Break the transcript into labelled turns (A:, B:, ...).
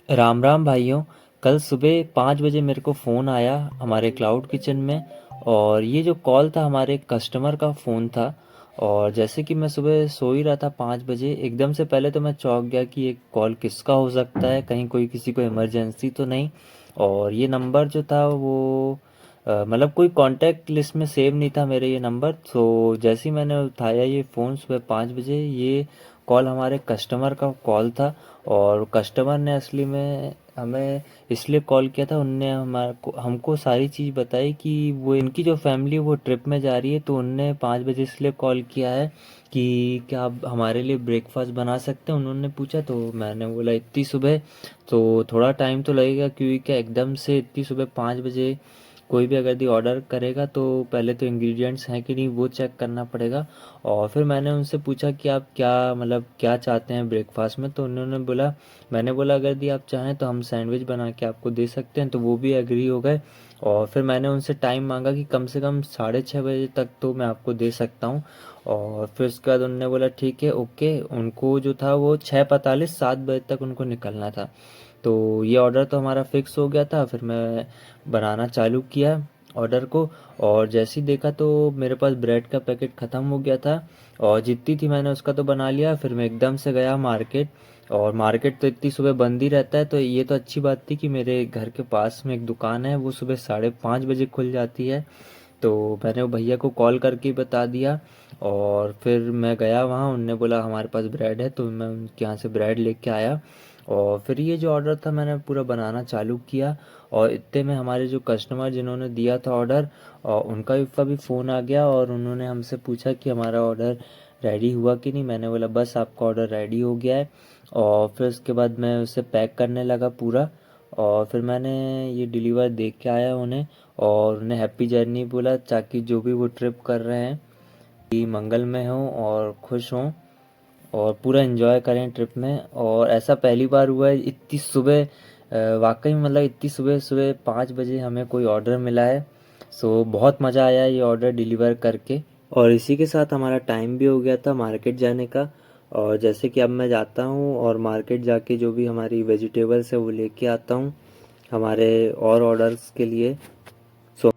A: राम राम भाइयों। कल सुबह 5 बजे मेरे को फ़ोन आया हमारे क्लाउड किचन में। और ये जो कॉल था हमारे कस्टमर का फ़ोन था। और जैसे कि मैं सुबह सो ही रहा था 5 बजे, एकदम से पहले तो मैं चौंक गया कि ये कॉल किसका हो सकता है, कहीं कोई किसी को इमरजेंसी तो नहीं। और ये नंबर जो था वो मतलब कोई कांटेक्ट लिस्ट में सेव नहीं था मेरे ये नंबर। तो जैसे ही मैंने उठाया ये फ़ोन सुबह 5 बजे, ये कॉल हमारे कस्टमर का कॉल था। और कस्टमर ने असली में हमें इसलिए कॉल किया था, उनने हमारे को हमको सारी चीज़ बताई कि वो इनकी जो फैमिली वो ट्रिप में जा रही है, तो उनने 5 बजे इसलिए कॉल किया है कि क्या आप हमारे लिए ब्रेकफास्ट बना सकते हैं। उन्होंने पूछा तो मैंने बोला इतनी सुबह तो थोड़ा टाइम तो लगेगा, क्योंकि क्या एकदम से इतनी सुबह 5 बजे कोई भी अगर यदि ऑर्डर करेगा तो पहले तो इंग्रेडिएंट्स हैं कि नहीं वो चेक करना पड़ेगा। और फिर मैंने उनसे पूछा कि आप क्या मतलब क्या चाहते हैं ब्रेकफास्ट में। तो उन्होंने बोला, मैंने बोला अगर यदि आप चाहें तो हम सैंडविच बना के आपको दे सकते हैं, तो वो भी एग्री हो गए। और फिर मैंने उनसे टाइम मांगा कि कम से कम 6:30 बजे तक तो मैं आपको दे सकता हूँ। और फिर उसके बाद उन्होंने बोला ठीक है ओके। उनको जो था वो 6:45 7 बजे तक उनको निकलना था। तो ये ऑर्डर तो हमारा फिक्स हो गया था। फिर मैं बनाना चालू किया ऑर्डर को। और जैसे ही देखा तो मेरे पास ब्रेड का पैकेट ख़त्म हो गया था। और जितनी थी मैंने उसका तो बना लिया। फिर मैं एकदम से गया मार्केट। और मार्केट तो इतनी सुबह बंद ही रहता है, तो ये तो अच्छी बात थी कि मेरे घर के पास में एक दुकान है, वो सुबह 5:30 बजे खुल जाती है। तो मैंने वो भैया को कॉल करके ही बता दिया। और फिर मैं गया वहाँ, उनने बोला हमारे पास ब्रेड है, तो मैं उनके यहाँ से ब्रेड लेके आया। और फिर ये जो ऑर्डर था मैंने पूरा बनाना चालू किया। और इतने में हमारे जो कस्टमर जिन्होंने दिया था ऑर्डर, और उनका भी फ़ोन आ गया और उन्होंने हमसे पूछा कि हमारा ऑर्डर रेडी हुआ कि नहीं। मैंने बोला बस आपका ऑर्डर रेडी हो गया है। और फिर उसके बाद मैं उसे पैक करने लगा पूरा। और फिर मैंने ये डिलीवर दे के आया उन्हें। और उन्हें हैप्पी जर्नी बोला, ताकि जो भी वो ट्रिप कर रहे हैं कि मंगलमय हों और खुश हों और पूरा एंजॉय करें ट्रिप में। और ऐसा पहली बार हुआ है इतनी सुबह, वाकई में मतलब इतनी सुबह सुबह 5 बजे हमें कोई ऑर्डर मिला है। सो बहुत मज़ा आया ये ऑर्डर डिलीवर करके। और इसी के साथ हमारा टाइम भी हो गया था मार्केट जाने का। और जैसे कि अब मैं जाता हूँ और मार्केट जाके जो भी हमारी वेजिटेबल्स है वो लेके आता हूँ हमारे और ऑर्डर्स के लिए।